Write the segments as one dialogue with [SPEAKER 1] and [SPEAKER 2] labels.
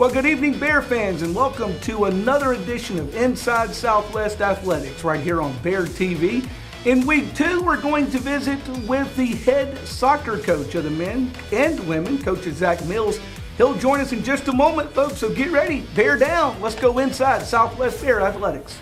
[SPEAKER 1] Well, good evening, Bear fans, and welcome to another edition of Inside Southwest Athletics right here on Bear TV. In week 2, we're going to visit with the head soccer coach of the men and women, Coach Zach Mills. He'll join us in just a moment, folks, so get ready. Bear down. Let's go inside Southwest Bear Athletics.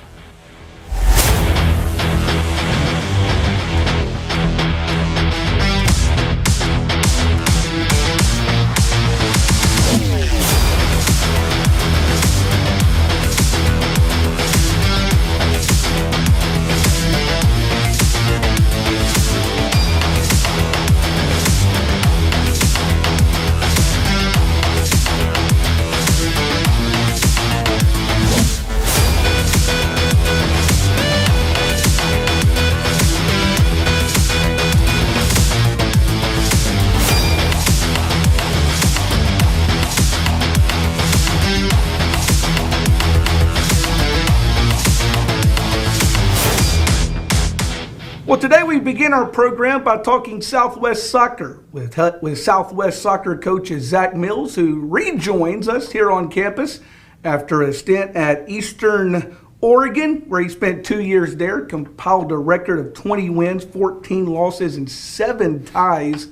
[SPEAKER 1] Well, today we begin our program by talking Southwest Soccer with Southwest Soccer coach Zach Mills, who rejoins us here on campus after a stint at Eastern Oregon, where he spent 2 years there, compiled a record of 20 wins, 14 losses, and 7 ties.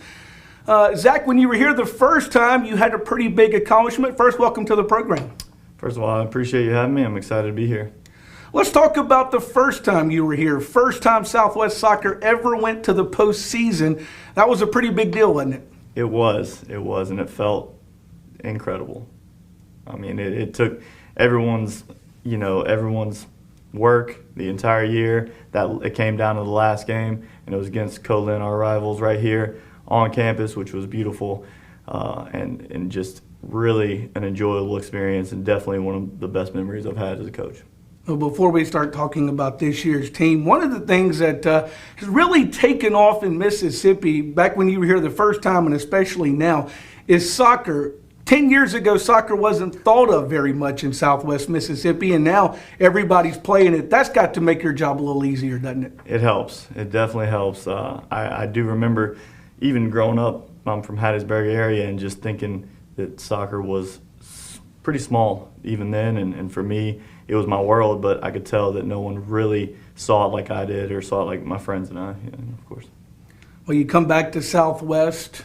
[SPEAKER 1] Zach, when you were here the first time, you had a pretty big accomplishment. First, welcome to the program.
[SPEAKER 2] First of all, I appreciate you having me. I'm excited to be here.
[SPEAKER 1] Let's talk about the first time you were here. First time Southwest Soccer ever went to the postseason. That was a pretty big deal, wasn't it?
[SPEAKER 2] It was, and it felt incredible. I mean, it took everyone's work the entire year. That it came down to the last game, and it was against Colin, our rivals, right here on campus, which was beautiful, and just really an enjoyable experience, and definitely one of the best memories I've had as a coach.
[SPEAKER 1] Well, before we start talking about this year's team, one of the things that has really taken off in Mississippi, back when you were here the first time and especially now, is soccer. 10 years ago, soccer wasn't thought of very much in Southwest Mississippi, and now everybody's playing it. That's got to make your job a little easier, doesn't it?
[SPEAKER 2] It helps. It definitely helps. I do remember even growing up, I'm from Hattiesburg area, and just thinking that soccer was pretty small even then, and for me, it was my world, but I could tell that no one really saw it like I did or saw it like my friends and I, of course.
[SPEAKER 1] Well, you come back to Southwest,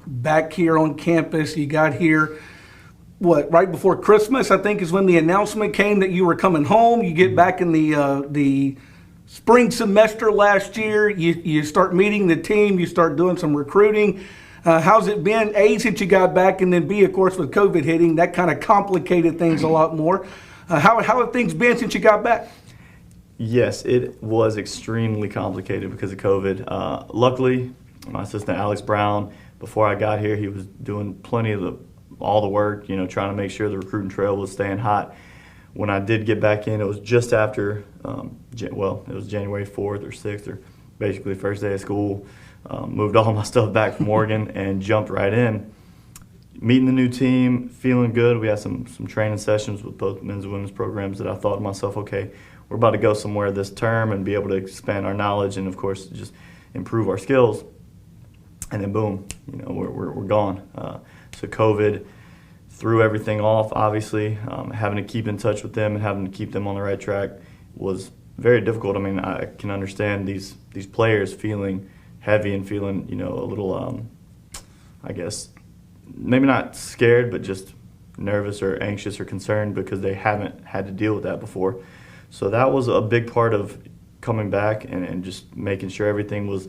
[SPEAKER 1] back here on campus. You got here, right before Christmas, I think, is when the announcement came that you were coming home. You get back in the spring semester last year. You start meeting the team. You start doing some recruiting. How's it been, A, since you got back, and then B, of course, with COVID hitting, that kind of complicated things a lot more. How have things been since you got back?
[SPEAKER 2] Yes, it was extremely complicated because of COVID. Luckily, my assistant Alex Brown, before I got here, he was doing plenty of all the work, trying to make sure the recruiting trail was staying hot. When I did get back in, it was just after, it was January 4th or 6th, or basically the first day of school. Moved all my stuff back from Oregon and jumped right in. Meeting the new team, feeling good. We had some training sessions with both men's and women's programs that I thought to myself, okay, we're about to go somewhere this term and be able to expand our knowledge and, of course, just improve our skills. And then, boom, we're gone. So COVID threw everything off, obviously. Having to keep in touch with them and having to keep them on the right track was very difficult. I mean, I can understand these players feeling heavy and feeling, a little, I guess, maybe not scared, but just nervous or anxious or concerned because they haven't had to deal with that before. So that was a big part of coming back and just making sure everything was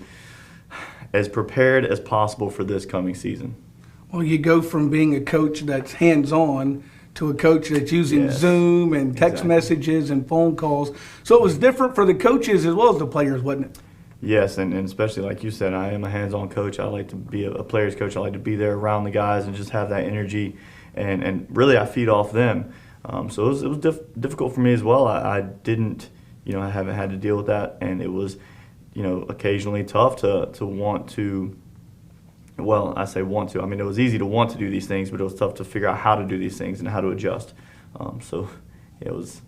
[SPEAKER 2] as prepared as possible for this coming season.
[SPEAKER 1] Well, you go from being a coach that's hands-on to a coach that's using Zoom and text messages and phone calls. So it was different for the coaches as well as the players, wasn't it?
[SPEAKER 2] Yes, and especially like you said, I am a hands-on coach. I like to be a player's coach. I like to be there around the guys and just have that energy, and really I feed off them. So it was difficult for me as well. I didn't, I haven't had to deal with that, and it was, occasionally tough to want to. Well, I say want to. I mean, it was easy to want to do these things, but it was tough to figure out how to do these things and how to adjust. So it was.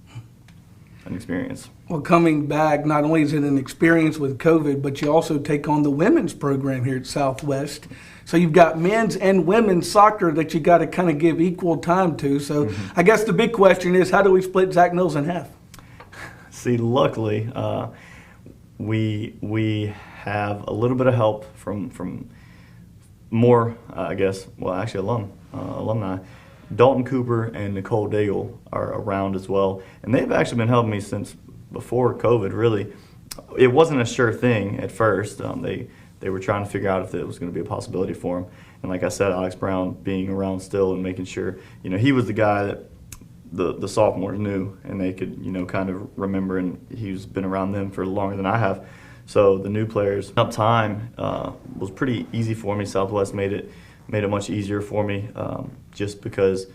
[SPEAKER 2] an experience.
[SPEAKER 1] Well, coming back, not only is it an experience with COVID, but you also take on the women's program here at Southwest. So you've got men's and women's soccer that you got to kind of give equal time to. So I guess the big question is, how do we split Zach Mills in half?
[SPEAKER 2] See, luckily, we have a little bit of help from more, I guess, well, actually alumni. Dalton Cooper and Nicole Daigle are around as well, and they've actually been helping me since before COVID, really. It wasn't a sure thing at first. They were trying to figure out if it was going to be a possibility for him. And like I said, Alex Brown being around still and making sure, he was the guy that the sophomores knew and they could, kind of remember, and he's been around them for longer than I have. So the new players, up time was pretty easy for me. Southwest made it much easier for me, just because,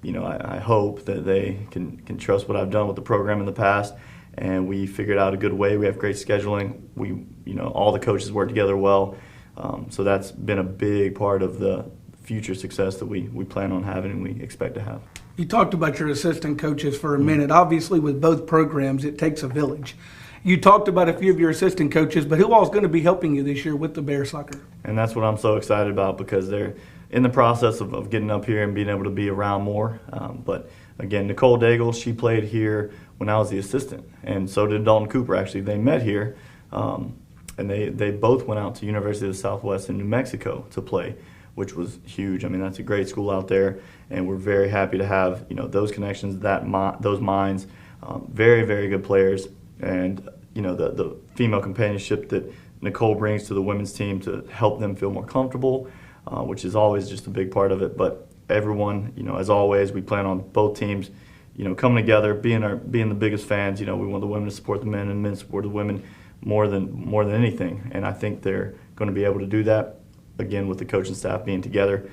[SPEAKER 2] I hope that they can trust what I've done with the program in the past, and we figured out a good way. We have great scheduling. We, all the coaches work together well, so that's been a big part of the future success that we plan on having and we expect to have.
[SPEAKER 1] You talked about your assistant coaches for a minute. Obviously, with both programs, it takes a village. You talked about a few of your assistant coaches, but who all is going to be helping you this year with the Bear Soccer?
[SPEAKER 2] And that's what I'm so excited about, because they're in the process of getting up here and being able to be around more. But again, Nicole Daigle, she played here when I was the assistant, and so did Dalton Cooper. Actually, they met here, and they both went out to University of the Southwest in New Mexico to play, which was huge. I mean, that's a great school out there, and we're very happy to have those connections, those minds, very, very good players. And the female companionship that Nicole brings to the women's team to help them feel more comfortable, which is always just a big part of it. But everyone, as always, we plan on both teams, coming together, being the biggest fans. We want the women to support the men and men support the women more than anything. And I think they're going to be able to do that, again, with the coaching staff being together.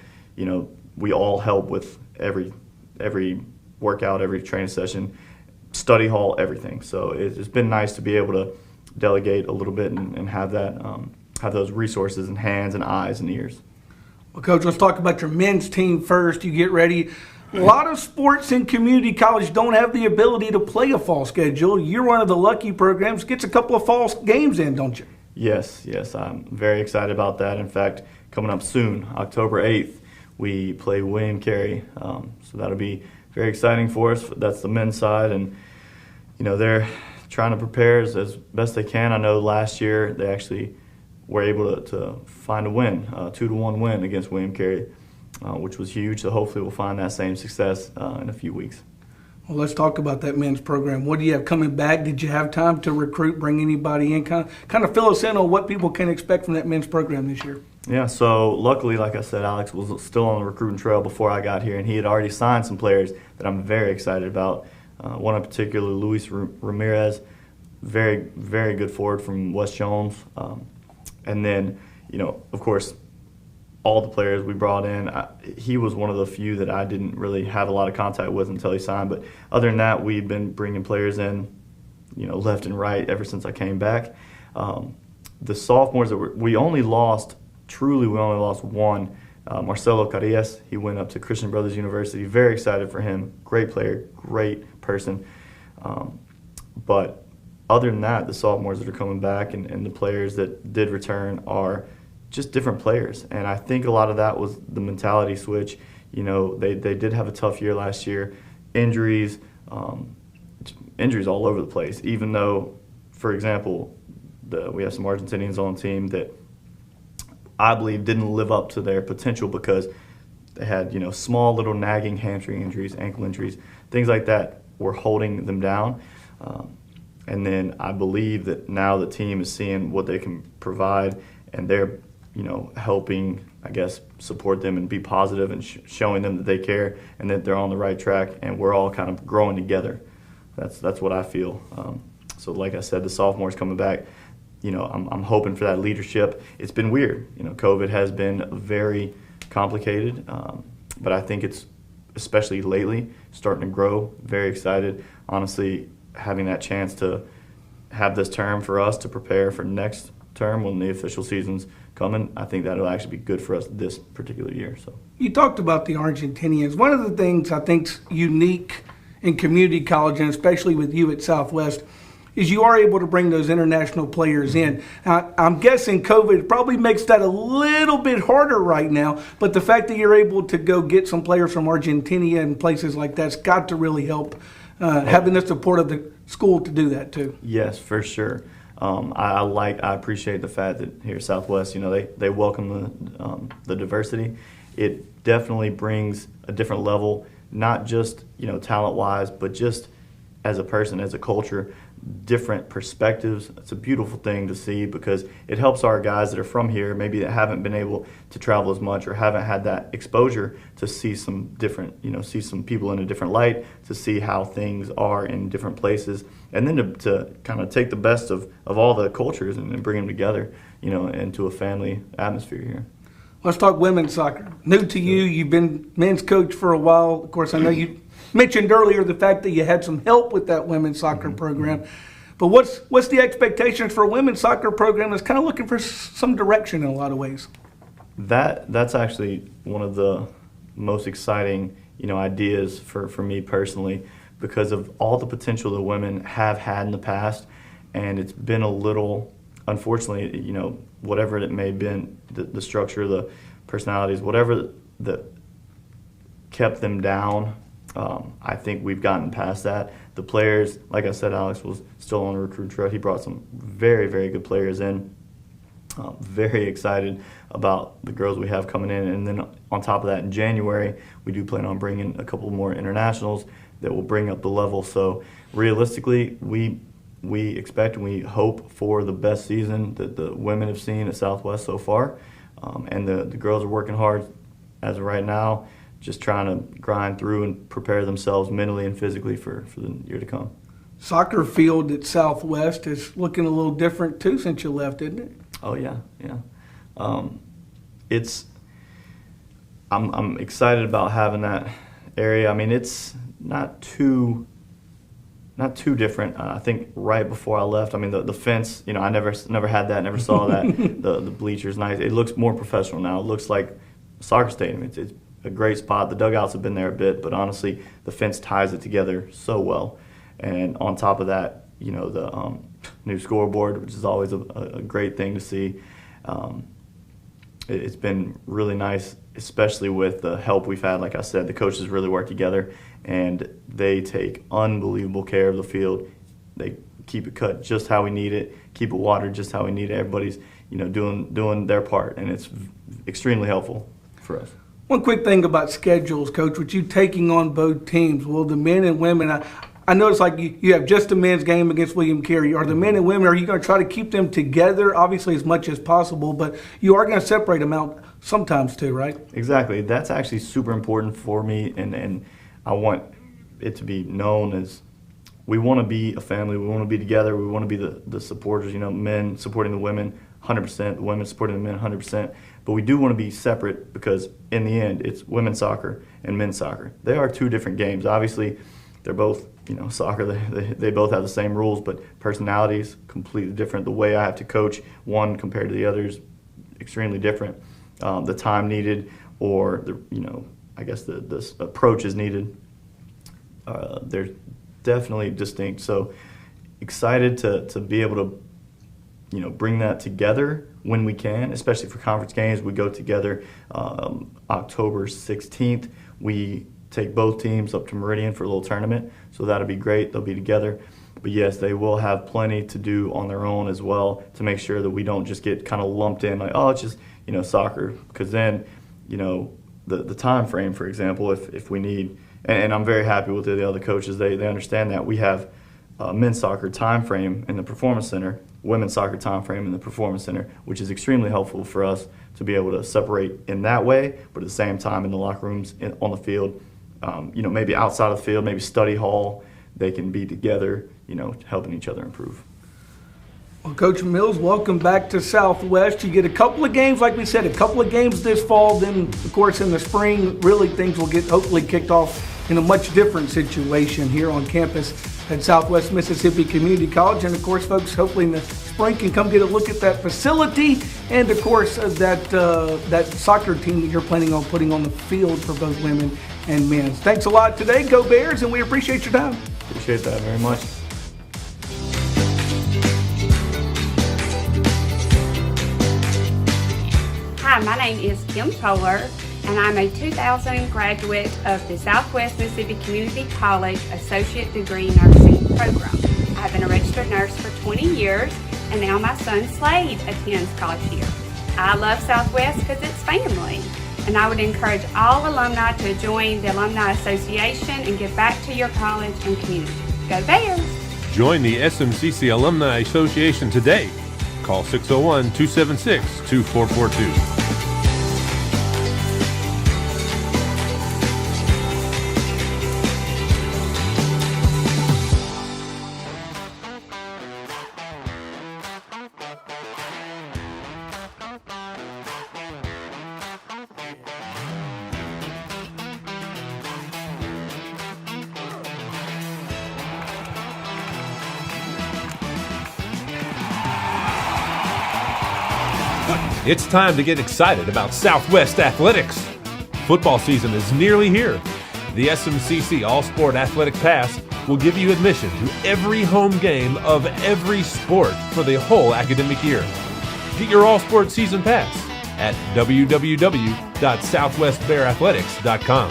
[SPEAKER 2] We all help with every workout, every training session, study hall, everything. So it's been nice to be able to delegate a little bit and have that, have those resources and hands and eyes and ears.
[SPEAKER 1] Well, Coach, let's talk about your men's team first. You get ready. A lot of sports in community college don't have the ability to play a fall schedule. You're one of the lucky programs, gets a couple of fall games in, don't you?
[SPEAKER 2] Yes, I'm very excited about that. In fact, coming up soon, October 8th, we play William Carey. So that'll be very exciting for us. That's the men's side, and they're trying to prepare as best they can. I know last year they actually were able to find a win, a 2-1 win against William Carey, which was huge. So hopefully we'll find that same success in a few weeks.
[SPEAKER 1] Well, let's talk about that men's program. What do you have coming back? Did you have time to recruit, bring anybody in? Kind of fill us in on what people can expect from that men's program this year.
[SPEAKER 2] Yeah, so luckily, like I said, Alex was still on the recruiting trail before I got here, and he had already signed some players that I'm very excited about. One in particular, Luis Ramirez, very, very good forward from West Jones. And then, of course, all the players we brought in, he was one of the few that I didn't really have a lot of contact with until he signed. But other than that, we've been bringing players in, left and right ever since I came back. The sophomores that we only lost one, Marcelo Carillas. He went up to Christian Brothers University. Very excited for him. Great player, great person. But other than that, the sophomores that are coming back and the players that did return are just different players. And I think a lot of that was the mentality switch. They did have a tough year last year. Injuries all over the place, even though, for example, we have some Argentinians on the team that I believe didn't live up to their potential because they had, small little nagging hamstring injuries, ankle injuries, things like that were holding them down. And then I believe that now the team is seeing what they can provide, and they're, helping, I guess, support them and be positive and showing them that they care and that they're on the right track, and we're all kind of growing together. That's what I feel. So like I said, the sophomores coming back, I'm hoping for that leadership. It's been weird. COVID has been very complicated, but I think it's, especially lately, starting to grow. Very excited. Honestly, having that chance to have this term for us to prepare for next term when the official season's coming, I think that'll actually be good for us this particular year. So
[SPEAKER 1] you talked about the Argentinians. One of the things I think's unique in community college, and especially with you at Southwest, is you are able to bring those international players in. I'm guessing COVID probably makes that a little bit harder right now, but the fact that you're able to go get some players from Argentina and places like that's got to really help having the support of the school to do that too.
[SPEAKER 2] Yes, for sure. I appreciate the fact that here at Southwest, they welcome the diversity. It definitely brings a different level, not just talent-wise, but just as a person, as a culture, different perspectives. It's a beautiful thing to see because it helps our guys that are from here, maybe that haven't been able to travel as much or haven't had that exposure, to see some different, see some people in a different light, to see how things are in different places, and then to kind of take the best of all the cultures and bring them together, into a family atmosphere here.
[SPEAKER 1] Let's talk women's soccer. New to you, you've been men's coach for a while. Of course, I know you mentioned earlier the fact that you had some help with that women's soccer program. But what's the expectations for a women's soccer program that's kind of looking for some direction in a lot of ways?
[SPEAKER 2] That's actually one of the most exciting, ideas for me personally, because of all the potential the women have had in the past, and it's been a little, unfortunately, whatever it may have been, the structure, the personalities, whatever that kept them down. I think we've gotten past that. The players, like I said, Alex was still on the recruit trail. He brought some very, very good players in. Very excited about the girls we have coming in. And then on top of that, in January, we do plan on bringing a couple more internationals that will bring up the level. So realistically, we expect and we hope for the best season that the women have seen at Southwest so far. And the girls are working hard as of right now, just trying to grind through and prepare themselves mentally and physically for the year to come. Soccer
[SPEAKER 1] field at Southwest is looking a little different too since you left, isn't it?
[SPEAKER 2] Oh yeah. I'm excited about having that area. I mean, it's not too different. I think right before I left, I mean, the fence, I never had that, never saw that. the bleachers, nice. It looks more professional now. It looks like a soccer stadium. It's a great spot. The dugouts have been there a bit, but honestly, the fence ties it together so well. And on top of that, the new scoreboard, which is always a great thing to see. It's been really nice, especially with the help we've had. Like I said, the coaches really work together, and they take unbelievable care of the field. They keep it cut just how we need it, keep it watered just how we need it. Everybody's, doing their part, and it's extremely helpful for us.
[SPEAKER 1] One quick thing about schedules, Coach, with you taking on both teams, will the men and women, I noticed like you have just a men's game against William Carey. Are the men and women, are you going to try to keep them together, obviously as much as possible, but you are going to separate them out sometimes too, right?
[SPEAKER 2] Exactly. That's actually super important for me, and I want it to be known as we want to be a family. We want to be together. We want to be the supporters, men supporting the women 100%, the women supporting the men 100%. But we do want to be separate because in the end, it's women's soccer and men's soccer. They are two different games. Obviously, they're both, soccer. They both have the same rules, but personalities completely different. The way I have to coach one compared to the others, extremely different. The time needed, or I guess the approach is needed. They're definitely distinct. So excited to be able to bring that together when we can, especially for conference games. We go together October 16th. We take both teams up to Meridian for a little tournament, so that'll be great. They'll be together. But yes, they will have plenty to do on their own as well to make sure that we don't just get kind of lumped in like, oh, it's just, soccer. Because then, the time frame, for example, if we need, and I'm very happy with the other coaches, they understand that. We have men's soccer time frame in the Performance Center, women's soccer time frame in the Performance Center, which is extremely helpful for us to be able to separate in that way, but at the same time in the locker rooms, on the field, maybe outside of the field, maybe study hall, they can be together, helping each other improve.
[SPEAKER 1] Well, Coach Mills, welcome back to Southwest. You get a couple of games, like we said, a couple of games this fall. Then, of course, in the spring, really things will get hopefully kicked off in a much different situation here on campus at Southwest Mississippi Community College. And, of course, folks, hopefully in the spring can come get a look at that facility and, of course, that soccer team that you're planning on putting on the field for both women and men's. Thanks a lot today. Go Bears, and we appreciate your time.
[SPEAKER 2] Appreciate that very much.
[SPEAKER 3] Hi, my name is Kim Toller, and I'm a 2000 graduate of the Southwest Mississippi Community College Associate Degree Nursing Program. I've been a registered nurse for 20 years, and now my son Slade attends college here. I love Southwest because it's family, and I would encourage all alumni to join the Alumni Association and give back to your college and community. Go Bears!
[SPEAKER 4] Join the SMCC Alumni Association today. Call 601-276-2442. It's time to get excited about Southwest Athletics. Football season is nearly here. The SMCC All-Sport Athletic Pass will give you admission to every home game of every sport for the whole academic year. Get your All-Sport Season Pass at www.southwestbearathletics.com.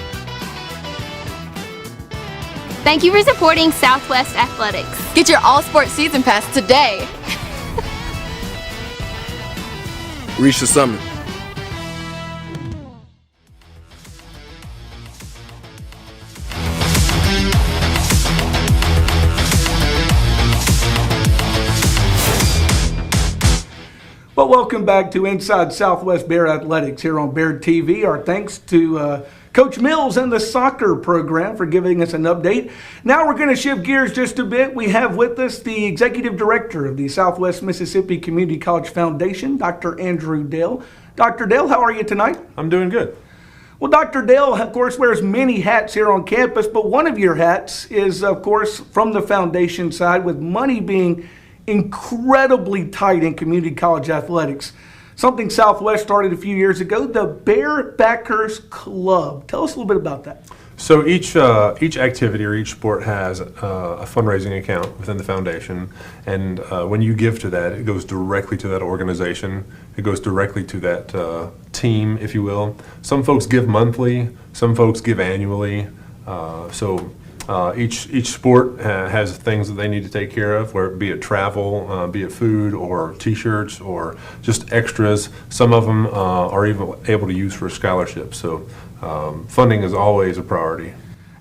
[SPEAKER 5] Thank you for supporting Southwest Athletics.
[SPEAKER 6] Get your All-Sport Season Pass today.
[SPEAKER 7] Reach the summit.
[SPEAKER 1] Well, welcome back to Inside Southwest Bear Athletics here on Bear TV. Our thanks to Coach Mills and the soccer program for giving us an update. Now we're going to shift gears just a bit. We have with us the Executive Director of the Southwest Mississippi Community College Foundation, Dr. Andrew Dale. Dr. Dale, how are you tonight?
[SPEAKER 4] I'm doing good.
[SPEAKER 1] Well, Dr. Dale, of course, wears many hats here on campus, but one of your hats is, of course, from the foundation side, with money being incredibly tight in community college athletics. Something Southwest started a few years ago, the Bear Backers Club. Tell us a little bit about that.
[SPEAKER 8] So each activity or each sport has a fundraising account within the foundation, and when you give to that, it goes directly to that organization. It goes directly to that team, if you will. Some folks give monthly, some folks give annually. Each sport has things that they need to take care of, where be it travel, be it food, or T-shirts, or just extras. Some of them are even able to use for scholarships. So funding is always a priority.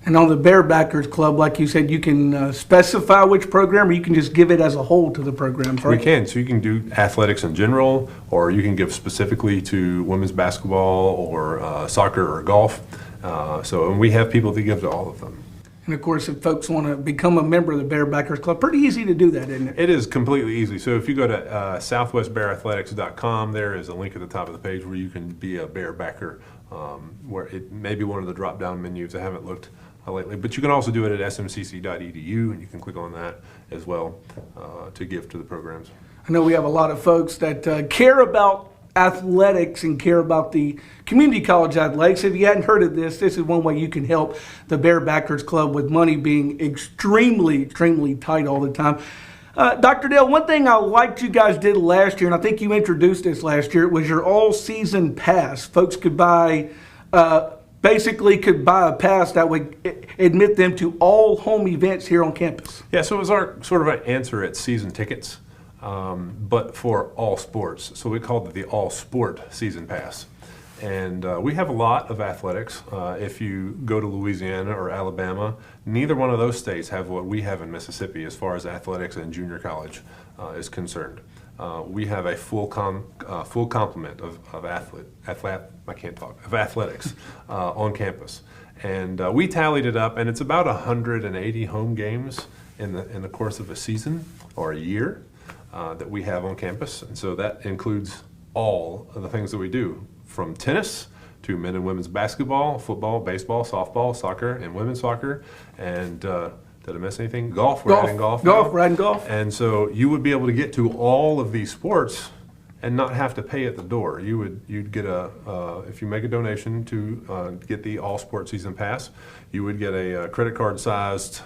[SPEAKER 1] And on the Bear Backers Club, like you said, you can specify which program, or you can just give it as a whole to the program, right?
[SPEAKER 8] We can. So you can do athletics in general, or you can give specifically to women's basketball or soccer or golf. And we have people that give to all of them.
[SPEAKER 1] And of course, if folks want to become a member of the Bear Backers Club, pretty easy to do that, isn't it?
[SPEAKER 8] It is completely easy. So if you go to southwestbearathletics.com, there is a link at the top of the page where you can be a Bear Backer, where it may be one of the drop-down menus. I haven't looked lately, but you can also do it at smcc.edu, and you can click on that as well to give to the programs.
[SPEAKER 1] I know we have a lot of folks that care about athletics and care about the community college athletics. If you hadn't heard of this is one way you can help the Bear Backers Club, with money being extremely tight all the time. Dr. Dale, one thing I liked you guys did last year, and I think you introduced this last year, it was your all-season pass. Folks could buy could buy a pass that would admit them to all home events here on campus.
[SPEAKER 8] Yeah, so it was our sort of an answer at season tickets, but for all sports. So we called it the all-sport season pass. And we have a lot of athletics. If you go to Louisiana or Alabama, neither one of those states have what we have in Mississippi as far as athletics and junior college is concerned. We have a full complement of athletics on campus, and we tallied it up, and it's about 180 home games in the course of a season or a year that we have on campus, and so that includes all of the things that we do, from tennis to men and women's basketball, football, baseball, softball, soccer, and women's soccer, and did I miss anything? Golf. We're adding golf.
[SPEAKER 1] Riding golf.
[SPEAKER 8] And so you would be able to get to all of these sports and not have to pay at the door. You'd get if you make a donation to get the All Sports Season Pass, you would get a credit card sized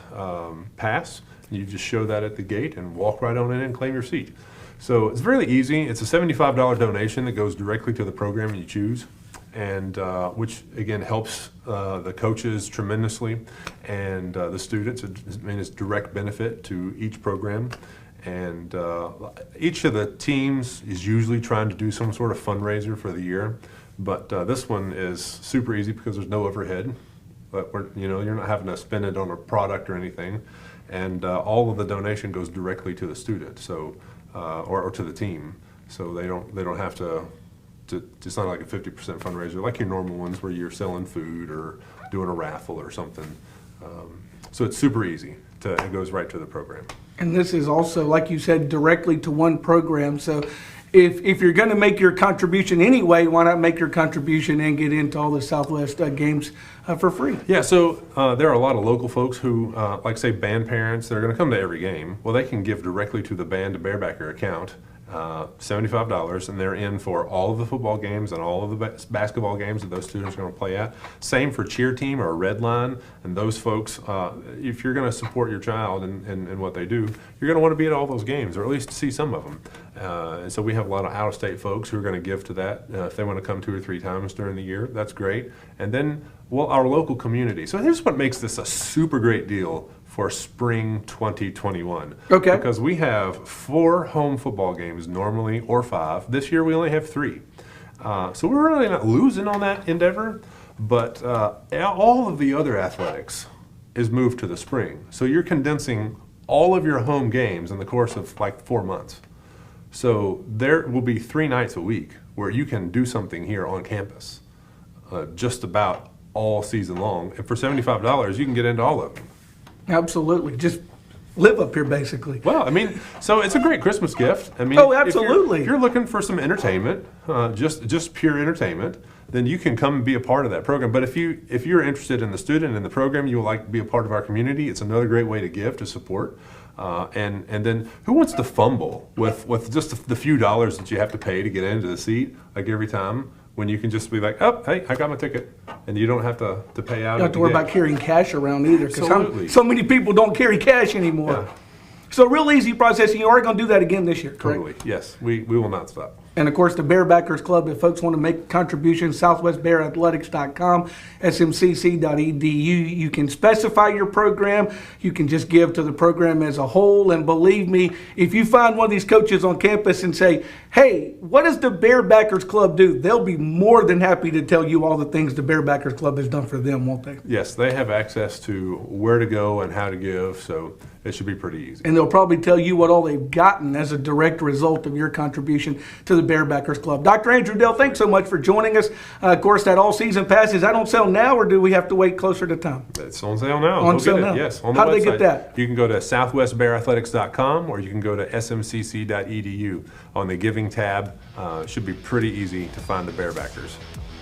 [SPEAKER 8] pass. You just show that at the gate and walk right on in and claim your seat. So it's really easy. It's a $75 donation that goes directly to the program you choose, and which again helps the coaches tremendously and the students. It's direct benefit to each program. And each of the teams is usually trying to do some sort of fundraiser for the year, but this one is super easy because there's no overhead. But you're not having to spend it on a product or anything, and all of the donation goes directly to the student, so or to the team. So they don't have to. It's not like a 50% fundraiser like your normal ones where you're selling food or doing a raffle or something. So it's super easy. It goes right to the program.
[SPEAKER 1] And this is also, like you said, directly to one program. So if you're going to make your contribution anyway, why not make your contribution and get into all the Southwest games for free?
[SPEAKER 8] Yeah, so there are a lot of local folks who, like say band parents, they're going to come to every game. Well, they can give directly to the Band to Barebacker account, $75, and they're in for all of the football games and all of the basketball games that those students are going to play at. Same for cheer team or red line, and those folks, if you're going to support your child and what they do, you're going to want to be at all those games, or at least see some of them. And so we have a lot of out-of-state folks who are going to give to that. If they want to come 2 or 3 times during the year, that's great. And then, well, our local community. So here's what makes this a super great deal for spring 2021.
[SPEAKER 1] Okay.
[SPEAKER 8] Because we have 4 home football games normally, or 5. This year we only have 3. So we're really not losing on that endeavor, but all of the other athletics is moved to the spring. So you're condensing all of your home games in the course of like 4 months. So there will be 3 nights a week where you can do something here on campus, just about all season long. And for $75, you can get into all of them.
[SPEAKER 1] Absolutely. Just live up here, basically.
[SPEAKER 8] Well, I mean, so it's a great Christmas gift. I mean,
[SPEAKER 1] Oh, absolutely.
[SPEAKER 8] If you're looking for some entertainment, just pure entertainment, then you can come and be a part of that program. But if you're interested in the student and the program, you would like to be a part of our community, it's another great way to give, to support. And then who wants to fumble with just the few dollars that you have to pay to get into the seat, like every time, when you can just be like, oh, hey, I got my ticket, and you don't have to pay out.
[SPEAKER 1] You don't have to worry about carrying cash around either,
[SPEAKER 8] Absolutely.
[SPEAKER 1] because so many people don't carry cash anymore.
[SPEAKER 8] Yeah.
[SPEAKER 1] So real easy process, and you are going to do that again this year, correct?
[SPEAKER 8] Totally, yes. We will not stop.
[SPEAKER 1] And of course, the Barebackers Club, if folks want to make contributions, southwestbearathletics.com, smcc.edu. You can specify your program. You can just give to the program as a whole. And believe me, if you find one of these coaches on campus and say, hey, what does the Barebackers Club do? They'll be more than happy to tell you all the things the Barebackers Club has done for them, won't they?
[SPEAKER 8] Yes, they have access to where to go and how to give, so it should be pretty easy.
[SPEAKER 1] And they'll probably tell you what all they've gotten as a direct result of your contribution to the Barebackers Club. Dr. Andrew Dell, thanks so much for joining us. Of course, that all-season pass, is that on sale now, or do we have to wait closer to time?
[SPEAKER 8] It's on sale now.
[SPEAKER 1] On
[SPEAKER 8] Go
[SPEAKER 1] sale
[SPEAKER 8] get it.
[SPEAKER 1] now.
[SPEAKER 8] Yes, on the
[SPEAKER 1] How
[SPEAKER 8] website.
[SPEAKER 1] do they get that?
[SPEAKER 8] You can go to southwestbearathletics.com, or you can go to smcc.edu. On the giving tab, it should be pretty easy to find the Barebackers.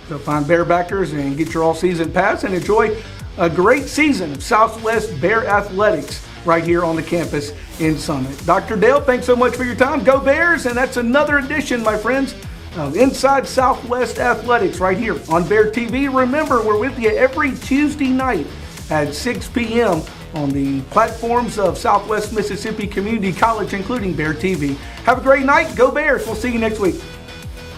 [SPEAKER 1] So find Barebackers and get your all-season pass and enjoy a great season of Southwest Bear Athletics right here on the campus in Summit. Dr. Dale, thanks so much for your time. Go Bears, and that's another edition, my friends, of Inside Southwest Athletics right here on Bear TV. Remember, we're with you every Tuesday night at 6 p.m. on the platforms of Southwest Mississippi Community College, including Bear TV. Have a great night. Go Bears. We'll see you next week.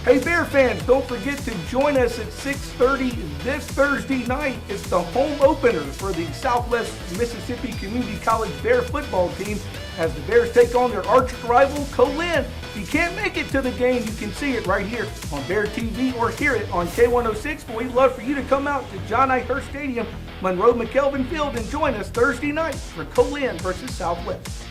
[SPEAKER 1] Hey, Bear fans, don't forget to join us at 6:30 this Thursday night. It's the home opener for the Southwest Mississippi Community College Bear football team as the Bears take on their arch rival, Colin. If you can't make it to the game, you can see it right here on Bear TV or hear it on K106. But we'd love for you to come out to John I. Hurst Stadium, Monroe McKelvin Field, and join us Thursday night for Colin versus Southwest.